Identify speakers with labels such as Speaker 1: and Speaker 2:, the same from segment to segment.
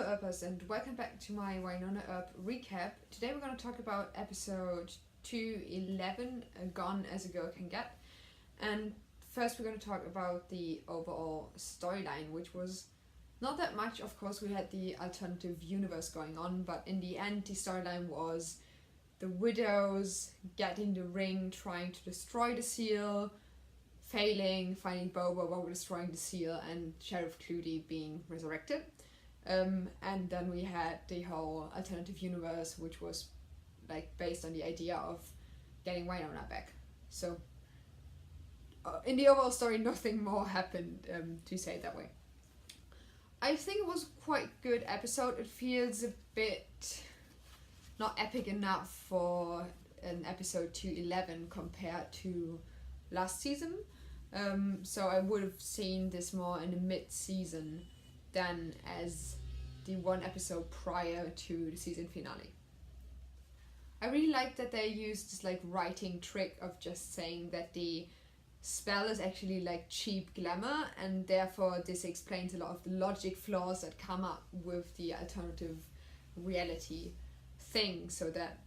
Speaker 1: Earpers, and welcome back to my Wynonna Earp recap. Today we're going to talk about episode 211, Gone as a Girl Can Get. And first we're going to talk about the overall storyline, which was not that much. Of course, we had the alternative universe going on, but in the end the storyline was the widows getting the ring, trying to destroy the seal, failing, finding Bobo destroying the seal, and Sheriff Clutie being resurrected. And then we had the whole alternative universe, which was like based on the idea of getting Wynonna back. So in the overall story, nothing more happened, to say it that way. I think it was quite good episode. It feels a bit not epic enough for an episode 211 compared to last season. So I would have seen this more in the mid-season than as the one episode prior to the season finale. I really like that they used this like writing trick of just saying that the spell is actually like cheap glamour, and therefore this explains a lot of the logic flaws that come up with the alternative reality thing. So that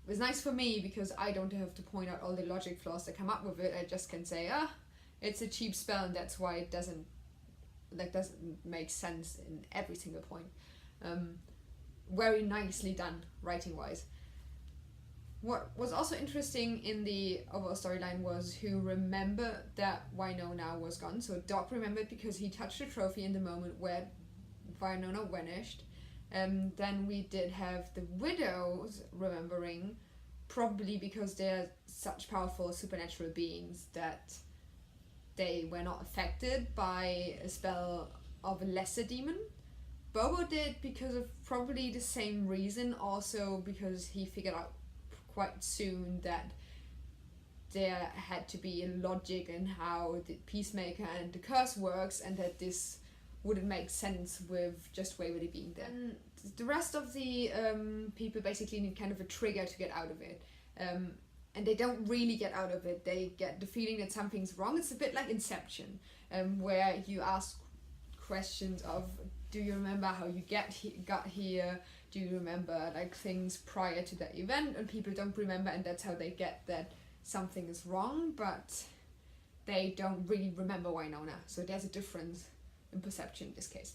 Speaker 1: was nice for me because I don't have to point out all the logic flaws that come up with it. I just can say, it's a cheap spell and that's why it doesn't make sense in every single point. Very nicely done writing wise. What was also interesting in the overall storyline was who remembered that Wynonna was gone. So Doc remembered because he touched the trophy in the moment where Wynonna vanished. Then we did have the widows remembering, probably because they're such powerful supernatural beings that they were not affected by a spell of a lesser demon. Bobo did because of probably the same reason, also because he figured out quite soon that there had to be a logic in how the Peacemaker and the curse works, and that this wouldn't make sense with just Waverly being there. And the rest of the people basically need kind of a trigger to get out of it. And they don't really get out of it. They get the feeling that something's wrong. It's a bit like Inception, where you ask questions of, do you remember how you got here? Do you remember like things prior to that event? And people don't remember, and that's how they get that something is wrong, but they don't really remember Wynonna. So there's a difference in perception in this case.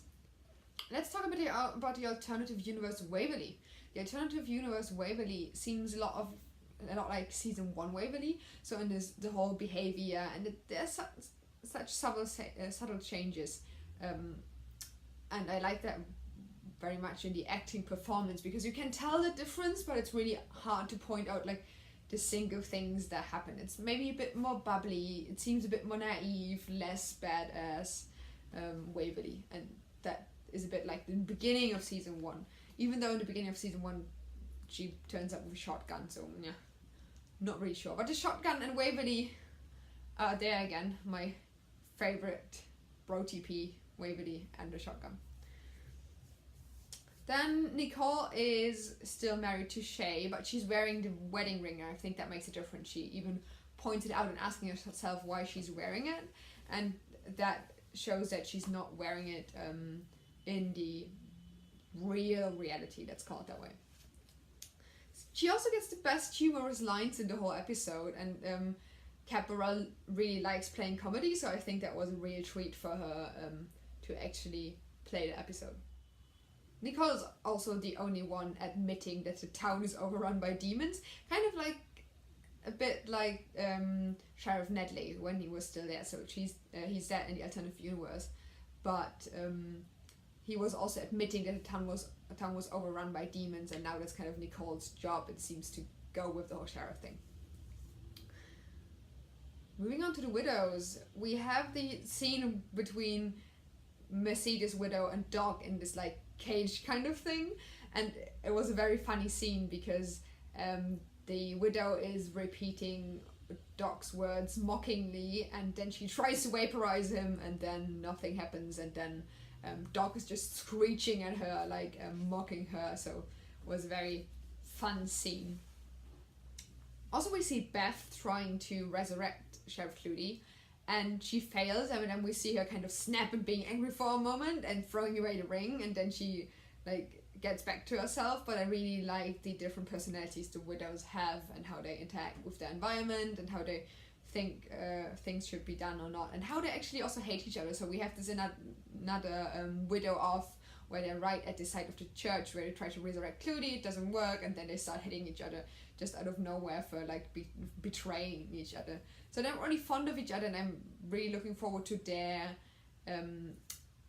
Speaker 1: Let's talk about the alternative universe Waverly. The alternative universe Waverly seems a lot like season 1 Waverly. So in the whole behavior, and there's such subtle changes. And I like that very much in the acting performance, because you can tell the difference, but it's really hard to point out like the single things that happen. It's maybe a bit more bubbly, it seems a bit more naive, less badass Waverly, and that is a bit like the beginning of season 1, even though in the beginning of season 1 she turns up with a shotgun, so yeah, not really sure. But the shotgun and Waverly are there again, my favorite bro TP, Waverly and the shotgun. Then Nicole is still married to Shay, but she's wearing the wedding ring, and I think that makes a difference. She even pointed out and asking herself why she's wearing it, and that shows that she's not wearing it in the real reality, let's call it that way. She also gets the best humorous lines in the whole episode, and Caporal really likes playing comedy, so I think that was a real treat for her to actually play the episode. Nicole is also the only one admitting that the town is overrun by demons, kind of like a bit like Sheriff Nedley when he was still there. So he's dead in the alternative universe, but he was also admitting that the town was overrun by demons, and now that's kind of Nicole's job. It seems to go with the whole sheriff thing. Moving on to the widows, we have the scene between Mercedes' widow and Doc in this like cage kind of thing, and it was a very funny scene because the widow is repeating Doc's words mockingly, and then she tries to vaporize him, and then nothing happens, and then Doc is just screeching at her, like mocking her. So it was a very fun scene. Also, we see Beth trying to resurrect Sheriff Clutie, and she fails, and then we see her kind of snap and being angry for a moment and throwing away the ring, and then she like gets back to herself, but I really like the different personalities the widows have and how they interact with their environment and how they think things should be done or not, and how they actually also hate each other. So we have this another widow off where they're right at the side of the church where they try to resurrect Clooney, it doesn't work, and then they start hitting each other just out of nowhere for like betraying each other. So they're really fond of each other, and I'm really looking forward to their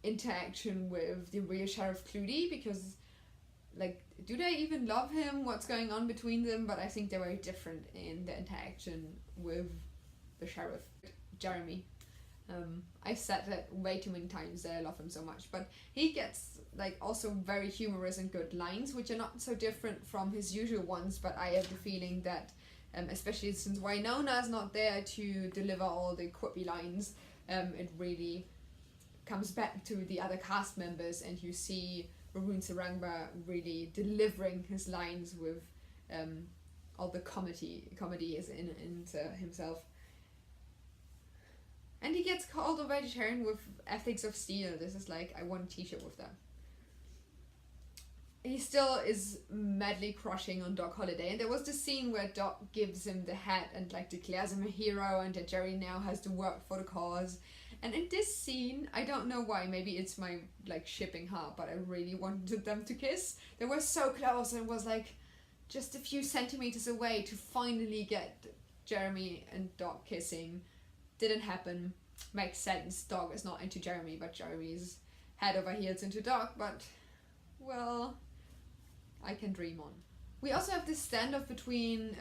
Speaker 1: interaction with the real Sheriff Clooney, because like, do they even love him? What's going on between them? But I think they're very different in the interaction with the sheriff, Jeremy. I've said that way too many times that I love him so much, but he gets like also very humorous and good lines, which are not so different from his usual ones, but I have the feeling that especially since Wynonna's not there to deliver all the quippy lines, it really comes back to the other cast members, and you see Varun Sarangba really delivering his lines with all the comedy is into himself. And he gets called a vegetarian with Ethics of Steel. This is like, I want a t-shirt with that. He still is madly crushing on Doc Holliday, and there was this scene where Doc gives him the hat and like declares him a hero, and that Jerry now has to work for the cause. And in this scene, I don't know why, maybe it's my like shipping heart, but I really wanted them to kiss. They were so close, and it was like just a few centimeters away to finally get Jeremy and Doc kissing. Didn't happen. Makes sense. Doc is not into Jeremy, but Jeremy's head over heels into Doc, but well, I can dream on. We also have this standoff between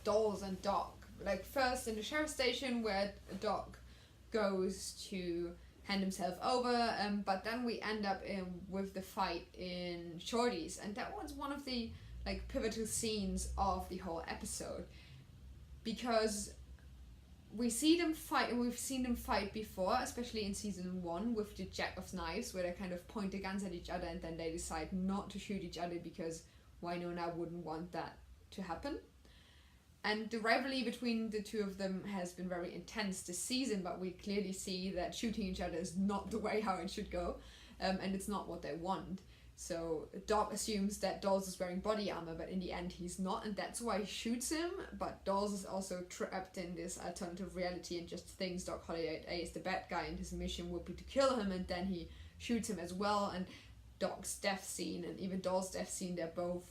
Speaker 1: Dolls and Doc. Like first in the sheriff's station where Doc goes to hand himself over, but then we end up with the fight in Shorty's, and that was one of the like pivotal scenes of the whole episode, because we see them fight, and we've seen them fight before, especially in season 1 with the Jack of Knives, where they kind of point the guns at each other and then they decide not to shoot each other because Wynonna wouldn't want that to happen. And the rivalry between the two of them has been very intense this season, but we clearly see that shooting each other is not the way how it should go, and it's not what they want. So Doc assumes that Dolls is wearing body armor, but in the end he's not, and that's why he shoots him. But Dolls is also trapped in this alternative reality and just thinks Doc Holliday is the bad guy and his mission would be to kill him, and then he shoots him as well. And Doc's death scene and even Dolls' death scene, they're both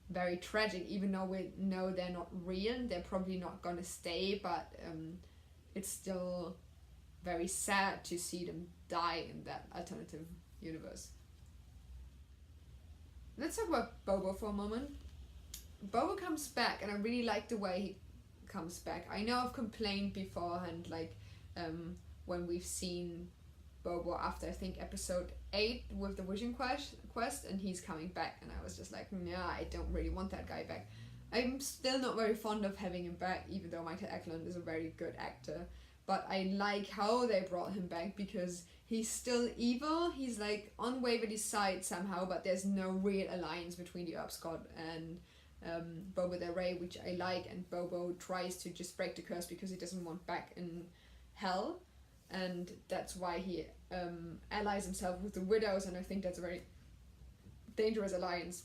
Speaker 1: very tragic, even though we know they're not real, they're probably not gonna stay, but it's still very sad to see them die in that alternative universe. Let's talk about Bobo for a moment. Bobo comes back, and I really like the way he comes back. I know I've complained beforehand, like when we've seen Bobo after I think episode 8 with the Vision quest, and he's coming back, and I was just like, nah, I don't really want that guy back. I'm still not very fond of having him back, even though Michael Eklund is a very good actor. But I like how they brought him back, because he's still evil. He's like on Waverly's side somehow, but there's no real alliance between the Earp Squad and Bobo the Ray, which I like. And Bobo tries to just break the curse because he doesn't want back in hell, and that's why he allies himself with the Widows. And I think that's a very dangerous alliance,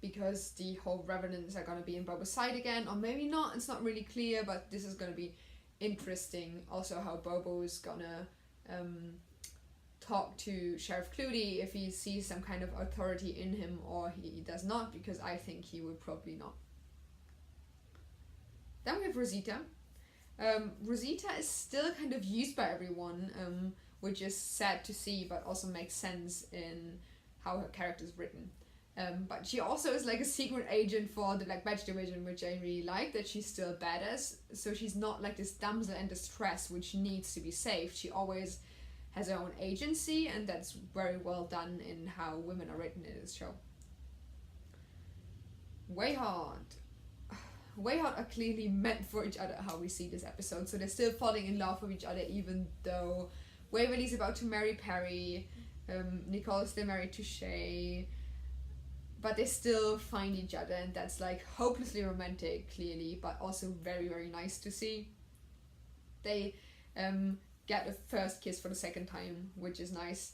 Speaker 1: because the whole Revenants are going to be in Bobo's side again, or maybe not. It's not really clear, but this is going to be interesting. Also, how Bobo is gonna talk to Sheriff Clooney, if he sees some kind of authority in him or he does not, because I think he would probably not. Then we have Rosita. Rosita is still kind of used by everyone, which is sad to see, but also makes sense in how her character is written. But she also is like a secret agent for the Black Badge Division, which I really like, that she's still badass. So she's not like this damsel in distress which needs to be saved. She always has her own agency, and that's very well done in how women are written in this show. Wayhard are clearly meant for each other, how we see this episode. So they're still falling in love with each other, even though Waverly's about to marry Perry, Nicole is still married to Shay, but they still find each other, and that's like hopelessly romantic, clearly, but also very, very nice to see. They get a first kiss for the second time, which is nice.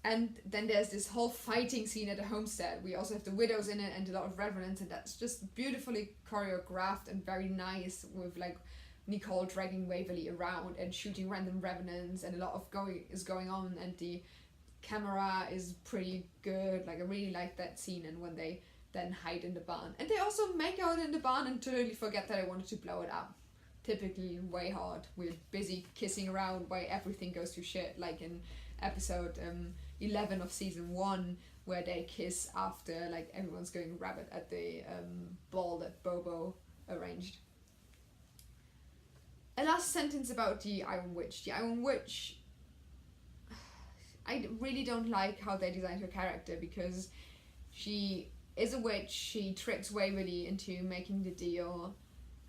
Speaker 1: And then there's this whole fighting scene at the homestead. We also have the widows in it and a lot of revenants, and that's just beautifully choreographed and very nice, with like Nicole dragging Waverly around and shooting random revenants, and a lot of going on, and the camera is pretty good. Like I really like that scene, and when they then hide in the barn. And they also make out in the barn and totally forget that I wanted to blow it up. Typically way hard. We're busy kissing around while everything goes to shit, like in episode 11 of season 1, where they kiss after like everyone's going rabbit at the ball that Bobo arranged. A last sentence about the Iron Witch. The Iron Witch, I really don't like how they designed her character, because she is a witch, she tricks Waverly into making the deal,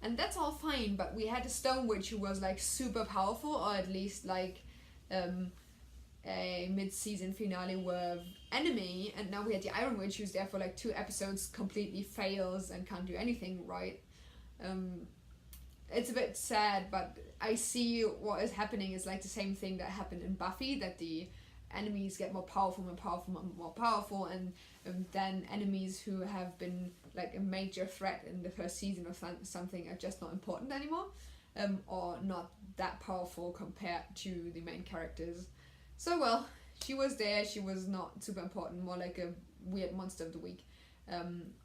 Speaker 1: and that's all fine, but we had a Stone Witch who was like super powerful, or at least like a mid-season finale with enemy, and now we had the Iron Witch who's there for like 2 episodes, completely fails and can't do anything right. It's a bit sad, but I see what is happening is like the same thing that happened in Buffy, that the enemies get more powerful and powerful and more powerful, and then enemies who have been like a major threat in the first season or something are just not important anymore, or not that powerful compared to the main characters. So well, she was there, she was not super important, more like a weird monster of the week.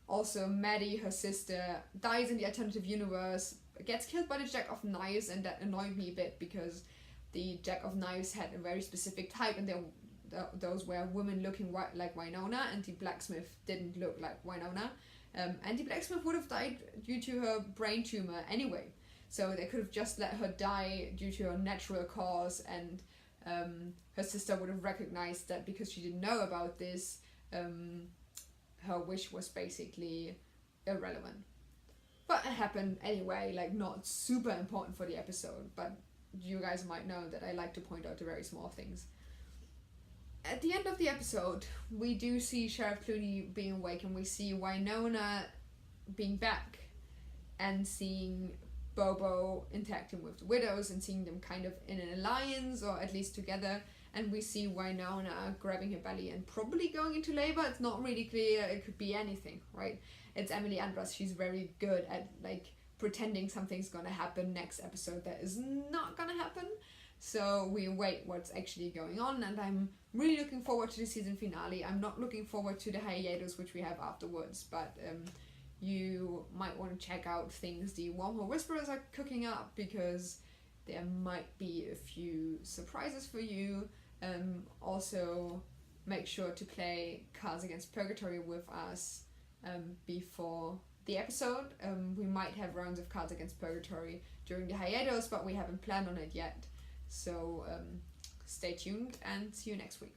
Speaker 1: Also, Maddie, her sister, dies in the alternative universe, gets killed by the Jack of Knives, and that annoyed me a bit, because the Jack of Knives had a very specific type, and those were women looking like Wynonna, and the blacksmith didn't look like Wynonna. And the blacksmith would have died due to her brain tumor anyway, so they could have just let her die due to a natural cause, and her sister would have recognized that because she didn't know about this, her wish was basically irrelevant. But it happened anyway, like not super important for the episode, but you guys might know that I like to point out the very small things. At the end of the episode, we do see Sheriff Clooney being awake, and we see Wynonna being back, and seeing Bobo interacting with the widows, and seeing them kind of in an alliance, or at least together, and we see Wynonna grabbing her belly and probably going into labor. It's not really clear, it could be anything, right? It's Emily Andras, she's very good at like pretending something's gonna happen next episode that is not gonna happen. So we wait what's actually going on, and I'm really looking forward to the season finale. I'm not looking forward to the hiatus which we have afterwards, but you might want to check out things the Wormhole Whisperers are cooking up, because there might be a few surprises for you. Also, make sure to play Cards Against Purgatory with us before the episode. We might have rounds of Cards Against Purgatory during the hiatus, but we haven't planned on it yet. So stay tuned and see you next week.